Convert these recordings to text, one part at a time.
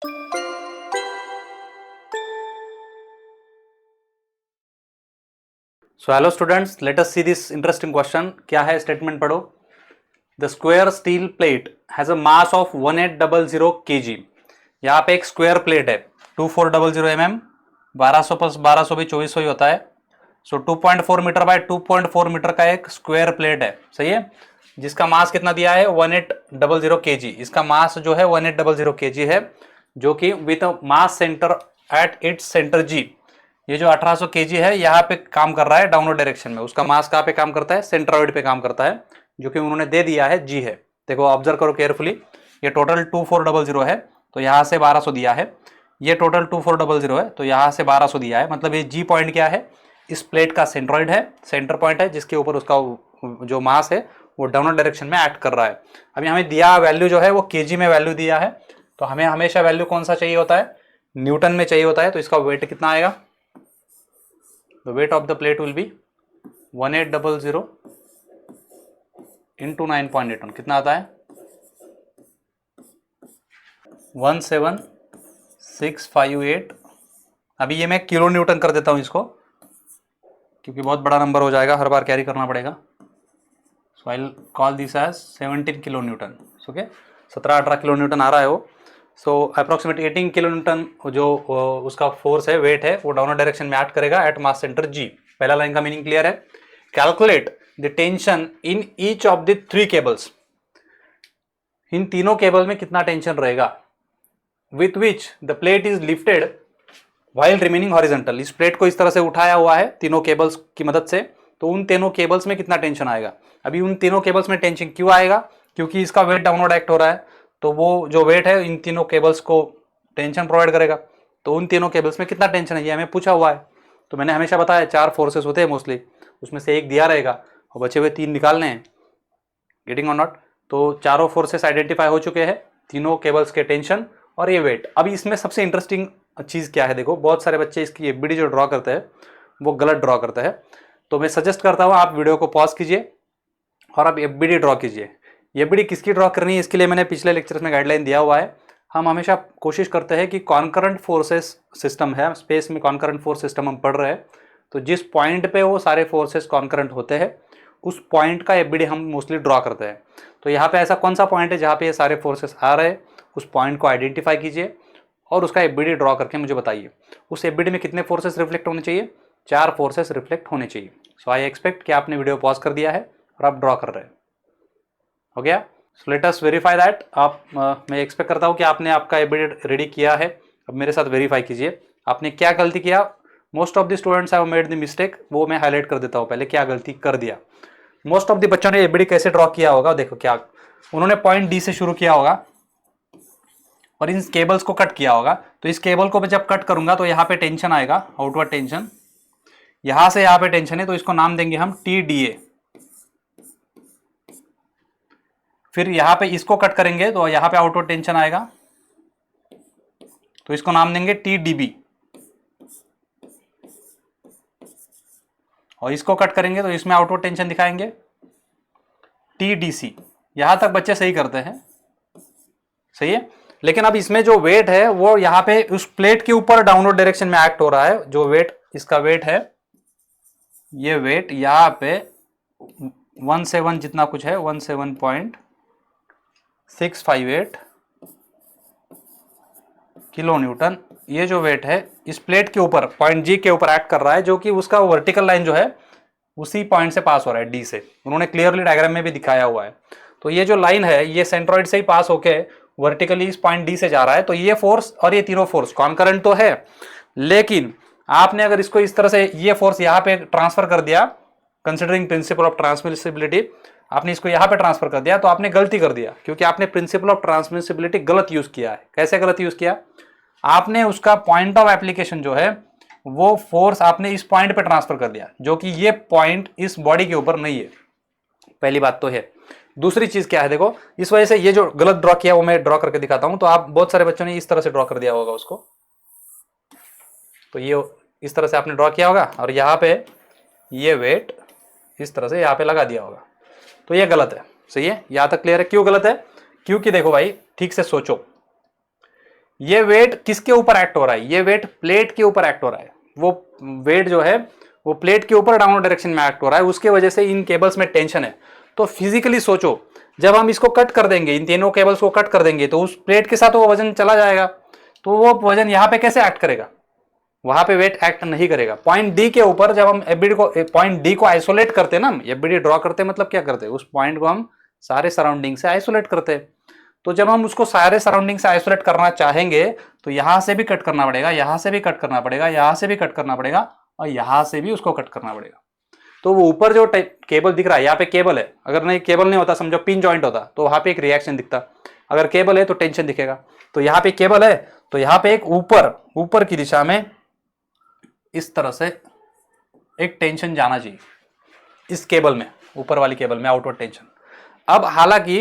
So hello students, let us see this interesting question. क्या है statement पढ़ो। The square steel plate has a mass of 1800 kg। यहाँ पे एक square plate है 2400 mm, 1200 प्लस 1200 भी 2400 ही होता है। सो 2.4 मीटर बाय 2.4 मीटर का एक स्क्वायर प्लेट है, सही है, जिसका मास कितना दिया है 1800 kg। इसका मास जो है 1800 kg है, जो कि with mass center at its center G. ये जो 1800 kg है यहाँ पे काम कर रहा है डाउनवर्ड डायरेक्शन में। उसका मास कहाँ पे काम करता है, सेंट्रॉइड पे काम करता है, जो कि उन्होंने दे दिया है जी है। देखो ऑब्जर्व करो केयरफुली। ये टोटल 2400 है तो यहाँ से 1200 दिया है। ये टोटल 2400 है तो यहाँ से 1200 दिया है। मतलब ये जी पॉइंट क्या है, इस प्लेट का सेंट्रॉइड है, सेंटर पॉइंट है, जिसके ऊपर उसका जो मास है वो डाउनवर्ड डायरेक्शन में एक्ट कर रहा है। अभी हमें दिया वैल्यू जो है वो केजी में वैल्यू दिया है, तो हमें हमेशा वैल्यू कौन सा चाहिए होता है, न्यूटन में चाहिए होता है। तो इसका वेट कितना आएगा, the weight of the plate will be 1800 into 9.81 कितना आता है 17658। अभी ये मैं किलो न्यूटन कर देता हूं इसको, क्योंकि बहुत बड़ा नंबर हो जाएगा, हर बार कैरी करना पड़ेगा। So I call this as 17 kilo newton. Okay, 17-18 kilo newton आ रहा है वो। सो अप्रोक्सीमेट 18 किलो न्यूटन जो उसका फोर्स है, वेट है, वो डाउनवर्ड डायरेक्शन में एक्ट करेगा एट मास सेंटर जी। पहला लाइन का मीनिंग क्लियर है। Calculate the tension in each of the 3 cables. इन तीनों केबल में कितना टेंशन रहेगा, with which the plate is lifted while remaining horizontal. इस प्लेट को इस तरह से उठाया हुआ है तीनों केबल्स की मदद से, तो उन तीनों केबल्स में कितना टेंशन आएगा। अभी उन तीनों केबल्स में टेंशन क्यों आएगा, क्योंकि इसका वेट डाउनवर्ड एक्ट हो रहा है, तो वो जो वेट है इन तीनों केबल्स को टेंशन प्रोवाइड करेगा। तो उन तीनों केबल्स में कितना टेंशन है ये हमें पूछा हुआ है। तो मैंने हमेशा बताया 4 फोर्सेस होते हैं मोस्टली, उसमें से एक दिया रहेगा और बचे हुए 3 निकालने हैं। गेटिंग और नॉट। तो चारों फोर्सेस आइडेंटिफाई हो चुके हैं, तीनों केबल्स के टेंशन और ये वेट। अभी इसमें सबसे इंटरेस्टिंग चीज क्या है, देखो बहुत सारे बच्चे इसकी एफबीडी जो ड्रॉ करते हैं वो गलत ड्रॉ करते हैं। तो मैं सजेस्ट करता हूँ आप वीडियो को पॉज कीजिए और आप एफबीडी ड्रॉ कीजिए। एफबीडी किसकी ड्रॉ करनी है, इसके लिए मैंने पिछले लेक्चर्स में गाइडलाइन दिया हुआ है। हम हमेशा कोशिश करते हैं कि कॉन्करेंट फोर्सेस सिस्टम है, स्पेस में कॉन्करेंट फोर्स सिस्टम हम पढ़ रहे हैं, तो जिस पॉइंट पे वो सारे फोर्सेस कॉन्करेंट होते हैं उस पॉइंट का एफबीडी हम मोस्टली ड्रॉ करते हैं। तो यहाँ पे ऐसा कौन सा पॉइंट है जहाँ पे ये सारे फोर्सेस आ रहे हैं, उस पॉइंट को आइडेंटिफाई कीजिए और उसका एफबीडी ड्रॉ करके मुझे बताइए। उस एफबीडी में कितने फोर्सेस रिफ्लेक्ट होने चाहिए, 4 फोर्सेस रिफ्लेक्ट होने चाहिए। सो आई एक्सपेक्ट कि आपने वीडियो पॉज कर दिया है और आप ड्रॉ कर रहे हैं। हो गया। So let us verify that. मैं एक्सपेक्ट करता हूँ कि आपने आपका एफबीडी रेडी किया है। अब मेरे साथ वेरीफाई कीजिए आपने क्या गलती किया। Most of the students have made the mistake, वो मैं हाईलाइट कर देता हूँ पहले क्या गलती कर दिया। मोस्ट ऑफ द बच्चों ने एफबीडी कैसे ड्रॉ किया होगा, देखो क्या उन्होंने पॉइंट डी से शुरू किया होगा और इन केबल्स को कट किया होगा। तो इस केबल को मैं जब कट करूंगा तो यहाँ पे टेंशन आएगा, आउटवर्ड टेंशन, यहां से यहाँ पे टेंशन है, तो इसको नाम देंगे हम TDA। फिर यहाँ पे इसको कट करेंगे तो यहाँ पे आउटवर्ड टेंशन आएगा, तो इसको नाम देंगे TDB। और इसको कट करेंगे तो इसमें आउटवर्ड टेंशन दिखाएंगे TDC। यहां तक बच्चे सही करते हैं, सही है। लेकिन अब इसमें जो वेट है वो यहाँ पे उस प्लेट के ऊपर डाउनवर्ड डायरेक्शन में एक्ट हो रहा है। जो वेट इसका वेट है, ये वेट यहाँ पे 17 जितना कुछ है, 17.658 किलो न्यूटन। ये जो वेट है इस प्लेट के ऊपर पॉइंट जी के ऊपर एक्ट कर रहा है, जो कि उसका वर्टिकल लाइन जो है उसी पॉइंट से पास हो रहा है, डी से। उन्होंने क्लियरली डायग्राम में भी दिखाया हुआ है। तो ये जो लाइन है ये सेंट्रॉइड से ही पास होके वर्टिकली इस पॉइंट डी से जा रहा है। तो ये फोर्स और ये तीनों फोर्स कॉन्करेंट तो है, लेकिन आपने अगर इसको इस तरह से ये फोर्स यहाँ पे ट्रांसफर कर दिया, कंसिडरिंग प्रिंसिपल ऑफ ट्रांसमिसिबिलिटी, आपने इसको यहाँ पे ट्रांसफर कर दिया तो आपने गलती कर दिया, क्योंकि आपने प्रिंसिपल ऑफ ट्रांसमिसिबिलिटी गलत यूज किया है। कैसे गलत यूज किया, आपने उसका पॉइंट ऑफ एप्लीकेशन जो है वो फोर्स आपने इस पॉइंट पे ट्रांसफर कर दिया, जो कि ये पॉइंट इस बॉडी के ऊपर नहीं है। पहली बात तो है। दूसरी चीज क्या है, देखो इस वजह से ये जो गलत ड्रॉ किया वो मैं ड्रॉ करके दिखाता हूं। तो आप बहुत सारे बच्चों ने इस तरह से ड्रॉ कर दिया होगा उसको, तो ये इस तरह से आपने ड्रॉ किया होगा और यहाँ पे ये वेट इस तरह से यहाँ पे लगा दिया होगा, तो ये गलत है। सही है, यहां तक क्लियर है। क्यों गलत है, क्योंकि देखो भाई ठीक से सोचो, ये वेट किसके ऊपर एक्ट हो रहा है? ये वेट प्लेट के ऊपर एक्ट हो रहा है। वो वेट जो है वो प्लेट के ऊपर डाउनवर्ड डायरेक्शन में एक्ट हो रहा है, उसके वजह से इन केबल्स में टेंशन है। तो फिजिकली सोचो, जब हम इसको कट कर देंगे, इन तीनों केबल्स को कट कर देंगे, तो उस प्लेट के साथ वो वजन चला जाएगा, तो वो वजन यहाँ पे कैसे एक्ट करेगा? वहां पे वेट एक्ट नहीं करेगा। पॉइंट डी के ऊपर जब हम एफबीडी को, पॉइंट डी को आइसोलेट करते हैं ना, एफबीडी ड्रॉ करते हैं, मतलब क्या करते हैं? उस पॉइंट को हम सारे सराउंडिंग से आइसोलेट करते हैं। तो जब हम उसको सारे सराउंडिंग से आइसोलेट करना चाहेंगे तो यहां से भी कट करना पड़ेगा, यहां से भी कट करना पड़ेगा, यहां से भी कट करना पड़ेगा, और यहां से भी उसको कट करना पड़ेगा। तो वो ऊपर जो केबल दिख रहा है, यहाँ पे केबल है, अगर नहीं केबल नहीं होता, समझो पिन जॉइंट होता, तो वहां पे एक रिएक्शन दिखता। अगर केबल है तो टेंशन दिखेगा। तो यहाँ पे केबल है, तो यहाँ पे एक ऊपर की दिशा में इस तरह से एक टेंशन जाना चाहिए इस केबल में, ऊपर वाली केबल में आउटवर्ड टेंशन। अब हालांकि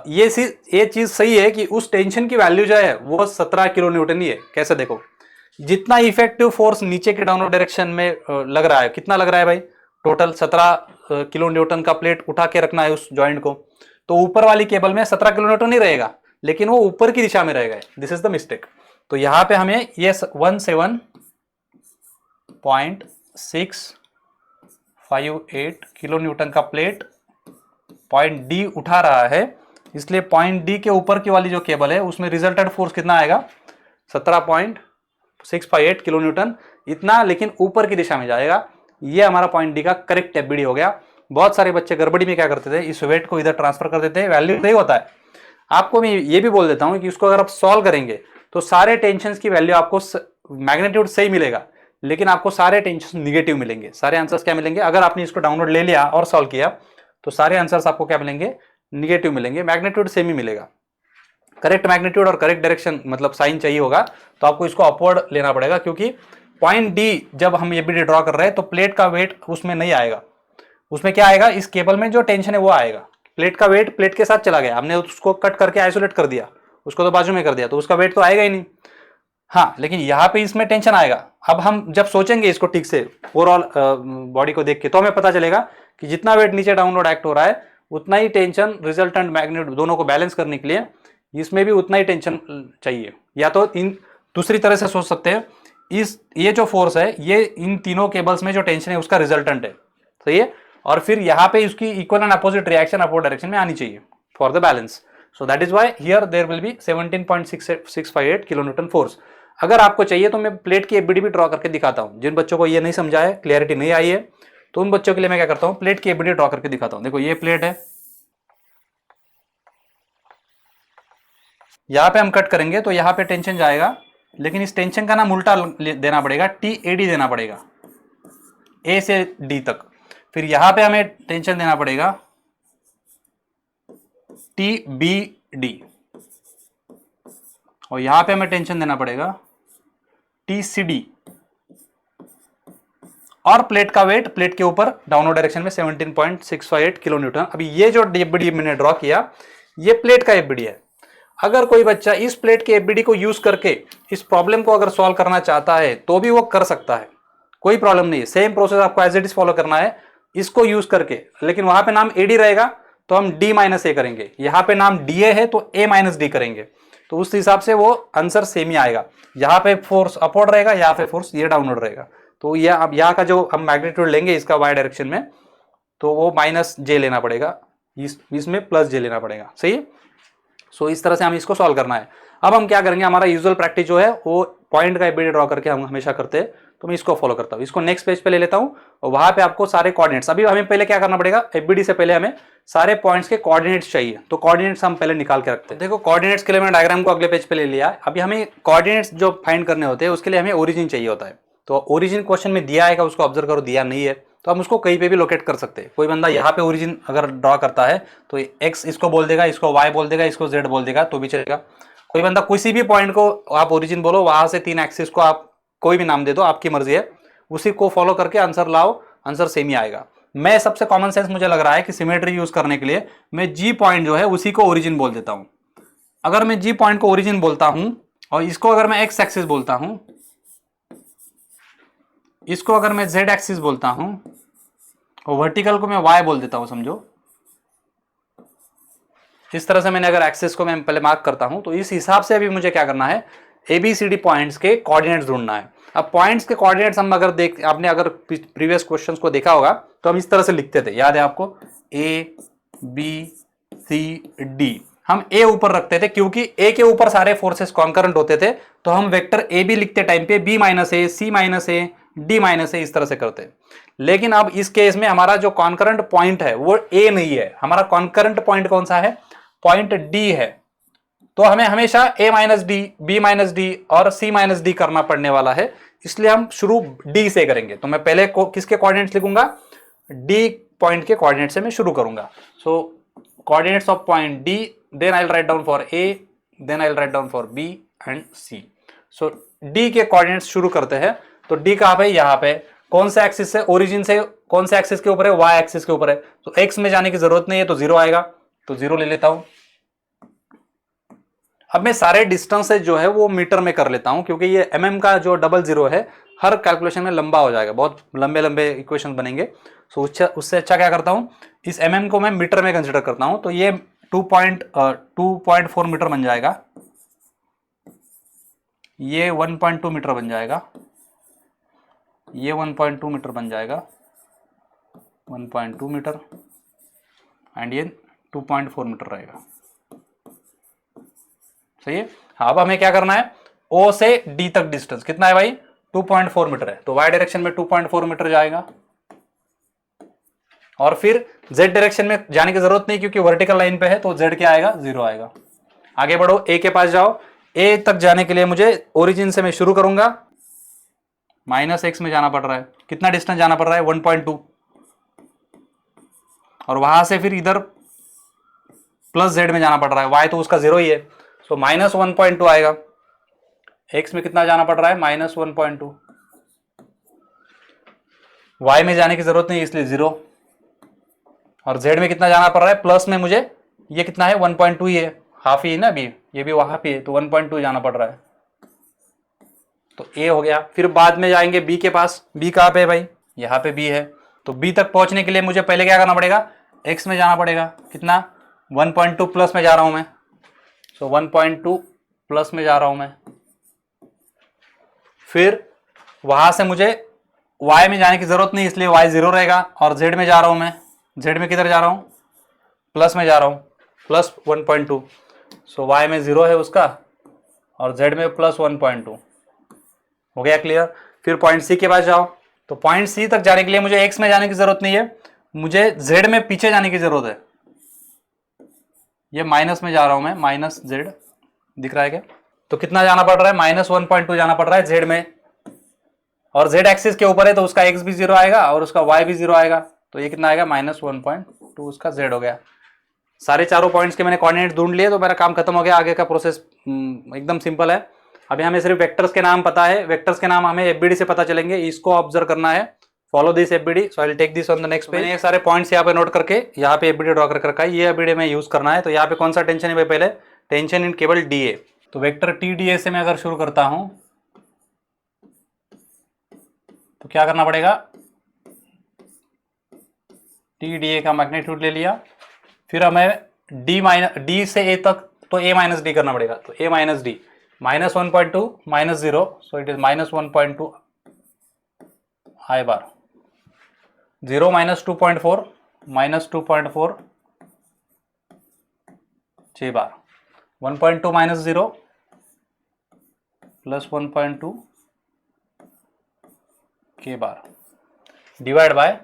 ये चीज सही है कि उस टेंशन की वैल्यू जो है वो 17 किलो न्यूटन ही है। कैसे देखो, जितना इफेक्टिव फोर्स नीचे के डाउनवर्ड डायरेक्शन में लग रहा है, कितना लग रहा है भाई? टोटल 17 किलो न्यूटन का प्लेट उठा के रखना है उस जॉइंट को, तो ऊपर वाली केबल में 17 किलो न्यूटन नहीं रहेगा, लेकिन वो ऊपर की दिशा में रहेगा। This is the mistake. तो यहां पे हमें ये 17.658 किलो न्यूटन का प्लेट पॉइंट डी उठा रहा है, इसलिए पॉइंट डी के ऊपर की वाली जो केबल है उसमें रिजल्टेंट फोर्स कितना आएगा? 17.658 किलो न्यूटन, इतना, लेकिन ऊपर की दिशा में जाएगा। ये हमारा पॉइंट डी का करेक्ट एफबीडी हो गया। बहुत सारे बच्चे गड़बड़ी में क्या करते थे, इस वेट को इधर ट्रांसफर कर देते हैं, वैल्यू सही होता है। आपको मैं ये भी बोल देता हूं कि उसको अगर आप सॉल्व करेंगे तो सारे टेंशन की वैल्यू आपको मैग्नीट्यूड सही मिलेगा, लेकिन आपको सारे टेंशन निगेटिव मिलेंगे। सारे आंसर्स क्या मिलेंगे? अगर आपने इसको डाउनलोड ले लिया और सॉल्व किया तो सारे आंसर्स आपको क्या मिलेंगे? निगेटिव मिलेंगे। मैग्नीट्यूड सेम ही मिलेगा। करेक्ट मैग्नीट्यूड और करेक्ट डायरेक्शन मतलब साइन चाहिए होगा, तो आपको इसको अपवर्ड लेना पड़ेगा, क्योंकि पॉइंट डी जब हम ये भी ड्रॉ कर रहे हैं तो प्लेट का वेट उसमें नहीं आएगा। उसमें क्या आएगा? इस केबल में जो टेंशन है वो आएगा। प्लेट का वेट प्लेट के साथ चला गया, हमने उसको कट करके आइसोलेट कर दिया, उसको तो बाजू में कर दिया, तो उसका वेट तो आएगा ही नहीं। हाँ, लेकिन यहाँ पे इसमें टेंशन आएगा। अब हम जब सोचेंगे इसको ठीक से ओवरऑल बॉडी को देख के, तो हमें पता चलेगा कि जितना वेट नीचे डाउनलोड एक्ट हो रहा है उतना ही टेंशन रिजल्टेंट मैग्नीट्यूड दोनों को बैलेंस करने के लिए इसमें भी उतना ही टेंशन चाहिए। या तो इन दूसरी तरह से सोच सकते हैं, ये जो फोर्स है ये इन तीनों केबल्स में जो टेंशन है उसका रिजल्टेंट है, सही है, और फिर यहाँ पे इसकी equal and opposite reaction upward direction में आनी चाहिए for the balance. So that is why here there will be 17.658 kilo newton force. अगर आपको चाहिए तो मैं प्लेट की एफबीडी भी ड्रॉ करके दिखाता हूं। जिन बच्चों को ये नहीं समझा है, क्लियरिटी नहीं आई है, तो उन बच्चों के लिए मैं क्या करता हूं, प्लेट की एफबीडी ड्रॉ करके दिखाता हूं। देखो ये प्लेट है, यहां पे हम कट करेंगे तो यहां पे टेंशन जाएगा, लेकिन इस टेंशन का नाम उल्टा देना पड़ेगा, TAD देना पड़ेगा, A से D तक। फिर यहां पे हमें टेंशन देना पड़ेगा TBD, और यहां पे हमें टेंशन देना पड़ेगा TCD, और प्लेट का वेट प्लेट के ऊपर डाउनवर्ड डायरेक्शन में 17.658 किलो न्यूटन। अभी ये जो एफबीडी मैंने ड्रॉ किया ये प्लेट का एफबीडी है। अगर कोई बच्चा इस प्लेट के एफबीडी को यूज करके इस प्रॉब्लम को अगर सॉल्व करना चाहता है तो भी वो कर सकता है, कोई प्रॉब्लम नहीं है। सेम प्रोसेस आपको एज इट इज फॉलो करना है इसको यूज करके, लेकिन वहां पे नाम AD रहेगा तो हम D-A करेंगे, यहाँ पे नाम DA है तो A-D करेंगे, तो उस हिसाब से वो आंसर सेम ही आएगा। यहाँ पे फोर्स अपवर्ड रहेगा, यहाँ पे फोर्स ये डाउनवर्ड रहेगा। तो ये अब यहाँ का जो हम मैग्नीट्यूड लेंगे इसका y डायरेक्शन में, तो वो -J लेना पड़ेगा, इसमें +J लेना पड़ेगा, सही है। सो इस तरह से हमें इसको सॉल्व करना है। अब हम क्या करेंगे, हमारा यूजुअल प्रैक्टिस जो है वो पॉइंट का एफबीडी ड्रॉ करके हम हमेशा करते हैं, तो मैं इसको फॉलो करता हूँ। इसको नेक्स्ट पेज पे ले लेता हूँ और वहां पे आपको सारे कोऑर्डिनेट्स, अभी हमें पहले क्या करना पड़ेगा, एफबीडी से पहले हमें सारे पॉइंट्स के कोऑर्डिनेट्स चाहिए, तो कोऑर्डिनेट्स हम पहले निकाल के रखते हैं। देखो कोऑर्डिनेट्स के लिए मैं डायग्राम को अगले पेज पे ले लिया। अभी हमें कोऑर्डिनेट्स जो फाइंड करने होते हैं उसके लिए हमें ओरिजिन चाहिए होता है, तो ओरिजिन क्वेश्चन में दिया आएगा, उसको ऑब्जर्व करो, दिया नहीं है तो हम उसको कहीं पे भी लोकेट कर सकते हैं। कोई बंदा यहाँ पे ओरिजिन अगर ड्रॉ करता है तो x इसको बोल देगा, इसको y बोल देगा, इसको z बोल देगा तो भी चलेगा। कोई बंदा किसी भी पॉइंट को आप ओरिजिन बोलो, वहां से 3 एक्सिस को आप कोई भी नाम दे दो, आपकी मर्जी है, उसी को फॉलो करके आंसर लाओ, आंसर सेम ही आएगा। मैं सबसे कॉमन सेंस मुझे लग रहा है कि सिमेट्री यूज करने के लिए मैं G पॉइंट जो है उसी को ओरिजिन बोल देता हूं। अगर मैं G पॉइंट को ओरिजिन बोलता हूं और इसको अगर मैं x एक्सिस बोलता हूं, इसको अगर मैं z एक्सिस बोलता हूं और वर्टिकल को मैं y बोल देता हूं, समझो, इस तरह से मैंने अगर एक्सिस को मैं पहले मार्क करता हूं तो इस हिसाब से अभी मुझे क्या करना है, ABCD पॉइंट्स के कोऑर्डिनेट्स ढूंढना है। अब पॉइंट्स के कोऑर्डिनेट्स हम अगर आपने अगर प्रीवियस क्वेश्चंस को देखा होगा तो हम इस तरह से लिखते थे, याद है आपको, ABCD। हम A ऊपर रखते थे क्योंकि A के ऊपर सारे फोर्सेस कॉन्करेंट होते थे, तो हम वेक्टर AB लिखते टाइम पे B माइनस ए, C माइनस ए, D माइनस ए इस तरह से करते। लेकिन अब इस केस में हमारा जो कॉन्करेंट पॉइंट है वो A नहीं है, हमारा कॉन्करेंट पॉइंट कौन सा है, पॉइंट D है। तो हमें हमेशा A minus D, B minus D और C माइनस डी करना पड़ने वाला है, इसलिए हम शुरू D से करेंगे। तो मैं पहले किसके कोऑर्डिनेट्स लिखूंगा, D पॉइंट के कोऑर्डिनेट से मैं शुरू करूंगा। So coordinates of point D, then I will write down for A, then I will write down for B and C। So D के कोऑर्डिनेट्स शुरू करते हैं। तो D कहां पे, यहां पे। कौन से एक्सिस से, ओरिजिन से कौन से एक्सिस के ऊपर है, Y एक्सिस के ऊपर है। तो X में जाने की जरूरत नहीं है तो 0 आएगा, तो 0 ले लेता हूं। अब मैं सारे डिस्टेंसेज जो है वो मीटर में कर लेता हूं, क्योंकि ये mm का जो 00 है हर कैलकुलेशन में लंबा हो जाएगा, बहुत लंबे लंबे इक्वेशन बनेंगे। सो उससे अच्छा क्या करता हूं, इस mm को मैं मीटर में कंसिडर करता हूं। तो ये 2.4 मीटर बन जाएगा, ये 1.2 मीटर बन जाएगा, ये 1.2 मीटर बन जाएगा, 1.2 मीटर एंड ये 2.4 मीटर रहेगा। सही है। अब हमें क्या करना है, O से D तक डिस्टेंस कितना है भाई, 2.4 मीटर है, तो Y डायरेक्शन में 2.4 मीटर जाएगा। और फिर Z डायरेक्शन में जाने की जरूरत नहीं क्योंकि वर्टिकल लाइन पे है, तो Z क्या आएगा, 0 आएगा। आगे बढ़ो, A के पास जाओ। A तक जाने के लिए मुझे ओरिजिन से मैं शुरू करूंगा, -x में जाना पड़ रहा है, कितना डिस्टेंस जाना पड़ रहा है, 1.2, और वहां से फिर इधर +z में जाना पड़ रहा है, y तो उसका 0 ही है, तो -1.2 आएगा। x में कितना जाना पड़ रहा है, -1.2, y में जाने की जरूरत नहीं इसलिए 0, और z में कितना जाना पड़ रहा है, प्लस में मुझे ये कितना है, 1.2 ही है, हाफ ही है ना अभी, ये भी वहां पे है, तो 1.2 जाना पड़ रहा है, तो a हो गया। फिर बाद में जाएंगे b के पास, b कहां पे है भाई, यहाँ पे b है, तो b तक पहुंचने के लिए मुझे पहले क्या करना पड़ेगा, x में जाना पड़ेगा, कितना, 1.2 प्लस में जा रहा हूं मैं, सो 1.2 प्लस में जा रहा हूं मैं। फिर वहां से मुझे y में जाने की जरूरत नहीं इसलिए y 0 रहेगा, और z में जा रहा हूं मैं, z में किधर जा रहा हूं, प्लस में जा रहा हूं, प्लस 1.2, सो y में 0 है उसका, और z में प्लस 1.2, हो गया क्लियर। फिर पॉइंट C के पास जाओ, तो पॉइंट C तक जाने के लिए मुझे x में जाने की जरूरत नहीं है, मुझे z में पीछे जाने की जरूरत है, ये माइनस में जा रहा हूं मैं, -z दिख रहा है क्या, तो कितना जाना पड़ रहा है, -1.2 जाना पड़ रहा है z में, और z एक्सिस के ऊपर है तो उसका x भी 0 आएगा और उसका y भी 0 आएगा, तो ये कितना आएगा, -1.2 उसका z हो गया। सारे चारों पॉइंट्स के मैंने कोऑर्डिनेट ढूंढ लिए, तो मेरा काम खत्म हो गया। आगे का प्रोसेस एकदम सिंपल है। अभी हमें सिर्फ वेक्टर्स के नाम पता है, वेक्टर्स के नाम हमें एफबीडी से पता चलेंगे, इसको ऑब्जर्व करना है, follow this FBD. So I will take this on the next page. मैंने ये सारे पॉइंट्स यहाँ पे नोट करके यहाँ पे एफबीडी ड्रॉ करके रखा है, ये एफबीडी में यूज करना है। तो यहाँ पे कौन सा टेंशन है भाई, पहले टेंशन इन केवल डीए। तो वेक्टर टी डीए से मैं अगर शुरू करता हूं तो क्या करना पड़ेगा, टी डी का मैग्नीट्यूड ले लिया, फिर हमें डी से ए तक तो ए माइनस डी करना पड़ेगा, तो A minus D, -1.2 -0, so it is -1.2 i bar, 0 -2.4 -2.4 j bar, 1.2 -0 +1.2 k bar, divide bye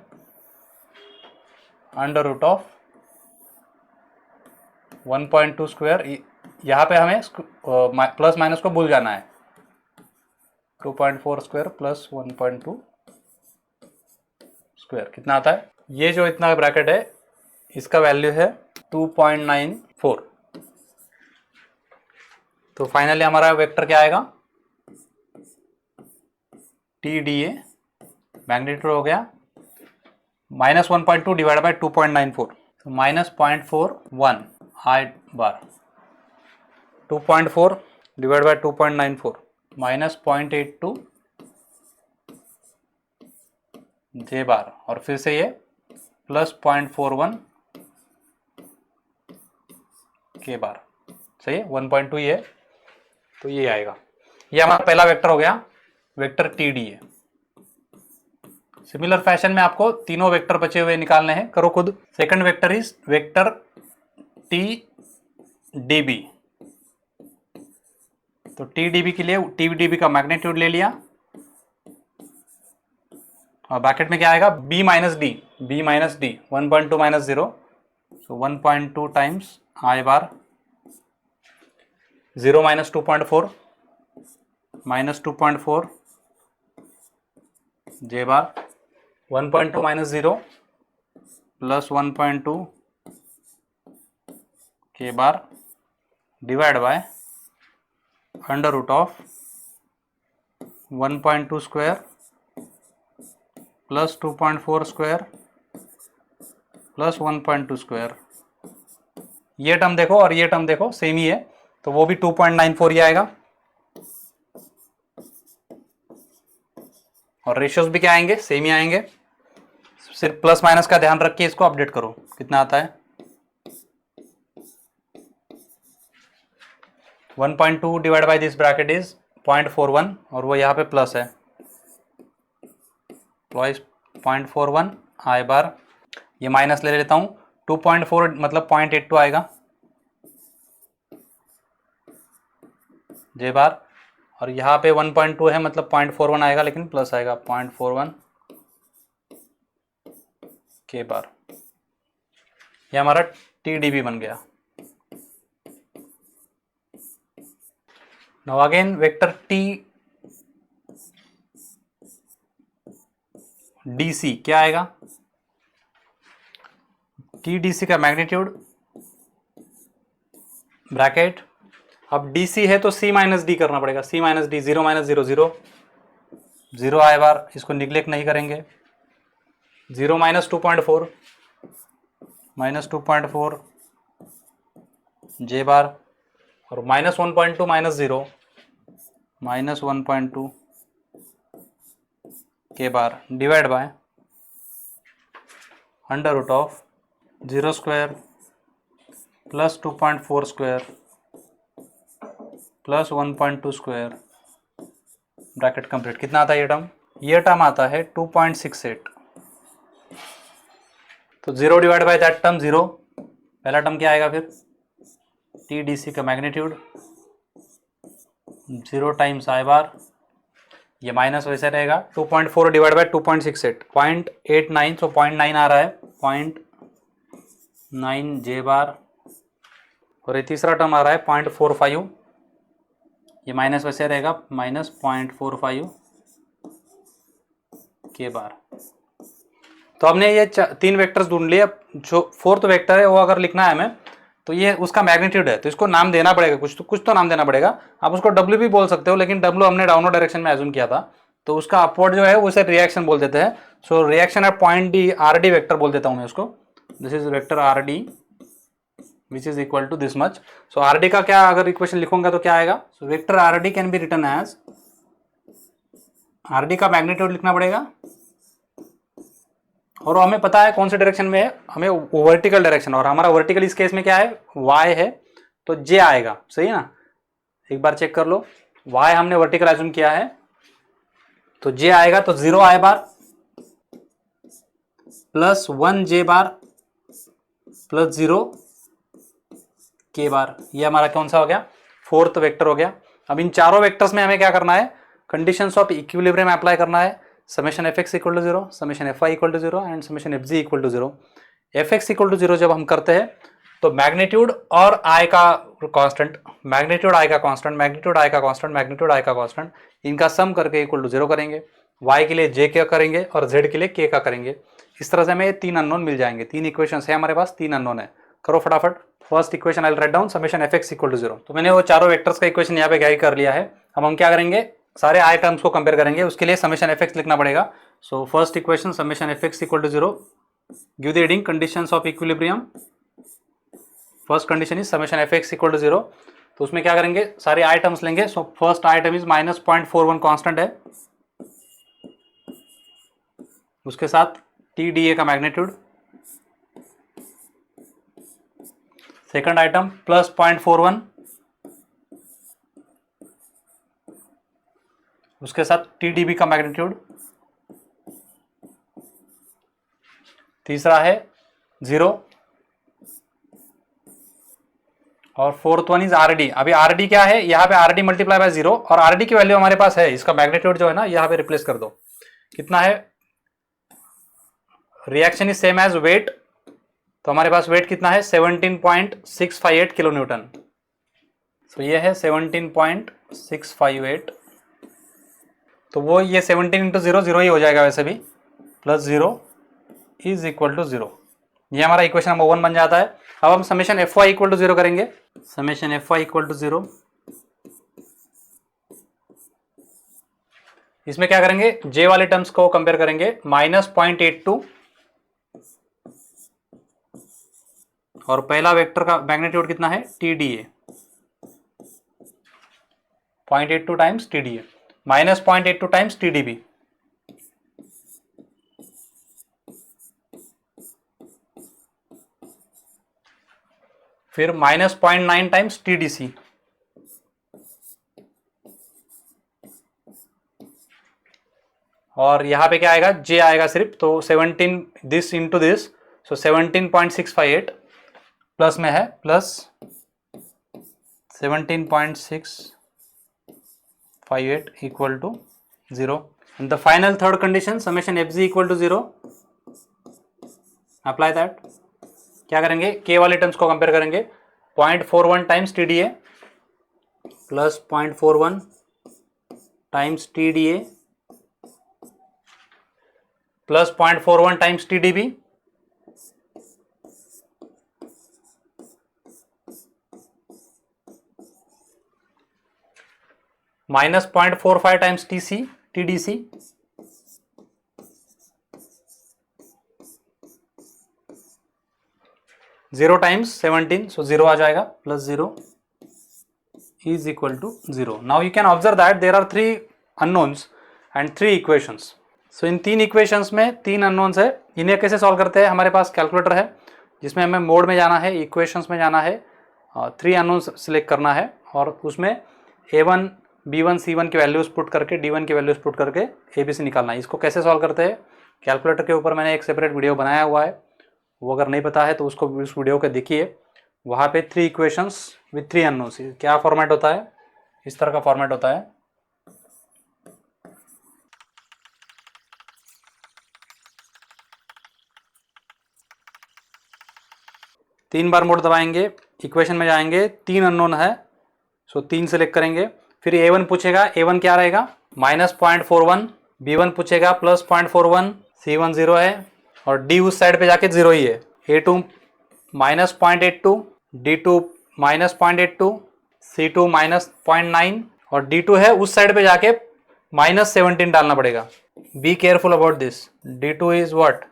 √1.2 square, यहाँ पे हमें प्लस माइनस को भूल जाना है, 2.4 स्क्वायर प्लस 1.2 स्क्वायर कितना आता है, ये जो इतना ब्रैकेट है इसका वैल्यू है 2.94। तो फाइनली हमारा वेक्टर क्या आएगा, टी डी ए मैग्नीट्यूड हो गया -1.2 डिवाइड बाय 2.94, तो -0.41 आई बार, 2.4 डिवाइड बाय 2.94 -0.82 जे बार, और फिर से ये +0.41 के बार, सही है, 1.2 ये, तो ये आएगा। ये हमारा पहला वेक्टर हो गया, वेक्टर टी डी है। सिमिलर फैशन में आपको तीनों वेक्टर बचे हुए निकालने हैं, करो खुद। Second vector is vector T D B. तो टी डी बी के लिए टी डी बी का मैग्नीट्यूड ले लिया, और ब्रैकेट में क्या आएगा, b minus D, b minus D 1.2 minus 0, so 1.2 times i bar, 0 minus 2.4 minus 2.4 j bar, 1.2 minus 0 plus 1.2 k bar divide by under root of 1.2 square plus 2.4 square plus 1.2 square. ये term देखो और ये term देखो same ही है, तो वो भी 2.94 ही आएगा, और रेशियोज भी क्या आएंगे, सेम ही आएंगे। सिर्फ प्लस माइनस का ध्यान रख के इसको अपडेट करो, कितना आता है, 1.2 divide by this bracket is 0.41, और वो यहाँ पे प्लस है, प्लस 0.41 आई बार, ये माइनस ले लेता हूँ, 2.4 मतलब 0.82 आएगा जे बार, और यहाँ पे 1.2 है मतलब 0.41 आएगा, लेकिन प्लस आएगा 0.41 के बार। ये हमारा टी डी बी बन गया। Now again vector T D C क्या आएगा, टी डी सी का मैग्नीट्यूड ब्रैकेट, अब डी सी है तो सी माइनस डी करना पड़ेगा, सी माइनस डी, 0 माइनस 0 0 0 आए बार, इसको निग्लेक्ट नहीं करेंगे, 0 माइनस 2.4 माइनस 2.4 जे बार, और minus 1.2 minus 0 minus 1.2 k bar divide by under root of 0 square plus 2.4 square plus 1.2 square, bracket complete. कितना आता है ये टर्म, ये टर्म आता है 2.68, तो 0 डिवाइड बाय दैट टर्म 0, पहला टर्म क्या आएगा फिर, टी डी सी का मैग्नीट्यूड 0 टाइम्स आई बार, ये माइनस वैसे रहेगा, 2.4 डिवाइड बाय 2.68 0.89, तो 0.9 आ रहा है, 0.9 जे बार, और ये तीसरा टर्म आ रहा है 0.45, ये माइनस वैसे रहेगा, माइनस 0.45 के बार। तो हमने ये तीन वेक्टर्स ढूंढ लिए। जो फोर्थ वेक्टर है वो अगर लिखना है हमें, तो ये उसका मैग्नीट्यूड है, तो इसको नाम देना पड़ेगा, कुछ तो नाम देना पड़ेगा। आप उसको डब्ल्यू भी बोल सकते हो, लेकिन डब्ल्यू हमने डाउनवर्ड डायरेक्शन में एज्यूम किया था, तो उसका अपवर्ड जो है उसे रिएक्शन बोल देते हैं। So reaction at point D, R D vector बोल देता हूँ मैं उसको, this is vector R D which is equal to this much. So R D का क्या अगर इक्वेशन लिखूंगा तो क्या आएगा, so vector R D can be written as, R D का मैग्नीट्यूड लिखना पड़ेगा, और हमें पता है कौन से डायरेक्शन में है, हमें वर्टिकल डायरेक्शन, और हमारा वर्टिकल इस केस में क्या है, y है, तो j आएगा, सही है ना। एक बार चेक कर लो, y हमने वर्टिकल एज्यूम किया है, तो j आएगा, तो 0 i bar plus 1 j bar plus 0 k बार। ये हमारा कौन सा हो गया, फोर्थ वेक्टर हो गया। अब इन चारों वेक्टर्स में हमें क्या करना है, कंडीशंस ऑफ इक्विलिब्रियम अप्लाई करना है, summation F X equal to 0, summation F I equal to 0 and summation F G equal to 0। F X equal to 0 जब हम करते हैं तो मैग्नीट्यूड और आई का कांस्टेंट, मैग्नीट्यूड आई का कांस्टेंट, मैग्नीट्यूड आई का कांस्टेंट, मैग्नीट्यूड आई का कांस्टेंट, इनका सम करके इक्वल टू 0 करेंगे। वाई के लिए जे का करेंगे और जेड के लिए के का करेंगे। इस तरह से हमें तीन अननोन मिल जाएंगे। तीन इक्वेशन है हमारे पास, तीन अननोन है। करो फटाफट। First equation I will write down summation F X equal to 0। तो मैंने वो चारों वेक्टर्स का इक्वेशन यहाँ पे कैरी कर लिया है। अब हम क्या करेंगे, सारे आई टर्म्स को कंपेयर करेंगे, उसके लिए समेशन एफ एक्स लिखना पड़ेगा। So first equation summation F X equal to 0, give the reading conditions of equilibrium. First condition is summation F X equal to 0। तो उसमें क्या करेंगे, सारे आई टर्म्स लेंगे। So first I term is minus 0.41 constant है, उसके साथ T D A का मैग्नीट्यूड। सेकंड आइटम प्लस 0.41, उसके साथ TdB का मैग्नीट्यूड। तीसरा है 0 और फोर्थ वन इज RD। अभी RD क्या है, यहाँ पे RD मल्टीप्लाई बाय 0 और RD की वैल्यू हमारे पास है, इसका मैग्नीट्यूड जो है ना यहाँ पे रिप्लेस कर दो। कितना है, reaction is same as weight, तो हमारे पास वेट कितना है 17.658 किलो न्यूटन। तो ये है 17.658, तो वो ये 17 इंटू 0 0 ही हो जाएगा वैसे भी, प्लस 0 इज इक्वल टू 0। ये हमारा इक्वेशन नंबर 1 बन जाता है। अब हम समेशन Fy इक्वल टू 0 करेंगे। समेशन Fy इक्वल टू 0, इसमें क्या करेंगे, J वाले टर्म्स को कंपेयर करेंगे, -0.82 और पहला वेक्टर का मैग्नीट्यूड कितना है TdA, 0.82 times TdA, -0.82 times TdB, फिर -0.9 टाइम्स TdC, और यहां पे क्या आएगा, J आएगा सिर्फ, तो 17 this into this, so 17.658 plus में है, plus 17.658 equal to 0। And the final third condition summation Fg equal to 0, apply that. क्या करेंगे, K वाले टर्म्स को कंपेयर करेंगे, 0.41 times TdA plus 0.41 times TdA plus 0.41 times TdB minus 0.45 times TdC, zero times 17, so 0 आ जाएगा, plus 0 is equal to 0। Now you can observe that there are 3 unknowns and 3 equations. So इन 3 equations में 3 unknowns है, इन्हें कैसे solve करते हैं, हमारे पास कैलकुलेटर है जिसमें हमें मोड में जाना है, इक्वेशंस में जाना है, 3 अननोन्स सिलेक्ट करना है और उसमें A1 B1 C1 की वैल्यूज पुट करके D1 की वैल्यूज पुट करके ABC निकालना है। इसको कैसे सॉल्व करते हैं, कैलकुलेटर के ऊपर मैंने एक सेपरेट वीडियो बनाया हुआ है, वो अगर नहीं पता है तो उसको उस वीडियो को देखिए, वहाँ पे 3 इक्वेशंस विथ 3 अननोन्स। क्या फॉर्मेट होता है, इस तरह का फॉर्मेट होता है। तीन बार मोड दबाएंगे, इक्वेशन में जाएंगे, 3 अननोन है, सो 3 सेलेक्ट करेंगे, फिर A1 पूछेगा, A1 क्या रहेगा -0.41, B1 पूछेगा +0.41, C1 0 है और D उस साइड पे जाके 0 ही है, A2 -0.82, D2 -0.82, C2 -0.9 और D2 है उस साइड पे जाके -17 डालना पड़ेगा। Be careful about this, D2 is what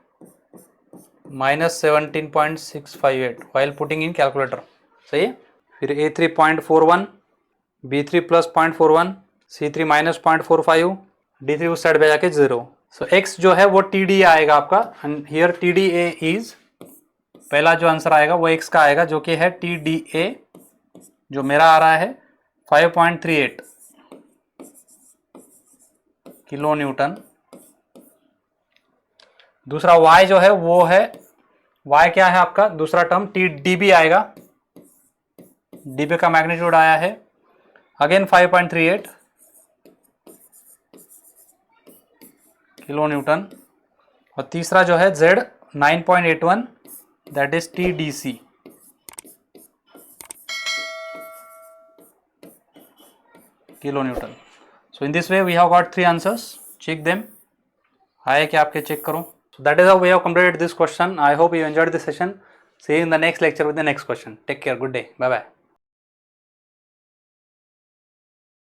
-17.658 while putting in calculator, सही है। फिर A3 0.41, B3 +0.41, C3 -0.45, D3 उस साइड पे जाके 0। सो X जो है वो TD आएगा आपका, एंड हियर TDA इज, पहला जो आंसर आएगा वो X का आएगा जो कि है TDA, जो मेरा आ रहा है 5.38 किलो न्यूटन। दूसरा Y जो है वो है, Y क्या है आपका, दूसरा टर्म TdB आएगा, DB का मैग्नीट्यूड आया है अगेन 5.38 किलो न्यूटन, और तीसरा जो है Z 9.81, that is TdC। Kilo newton. So in this way we have got 3 answers, check them, आए क्या आपके, चेक करो। So that is how we have completed this question. I hope you enjoyed this session. See you in the next lecture with the next question. Take care. Good day. Bye bye.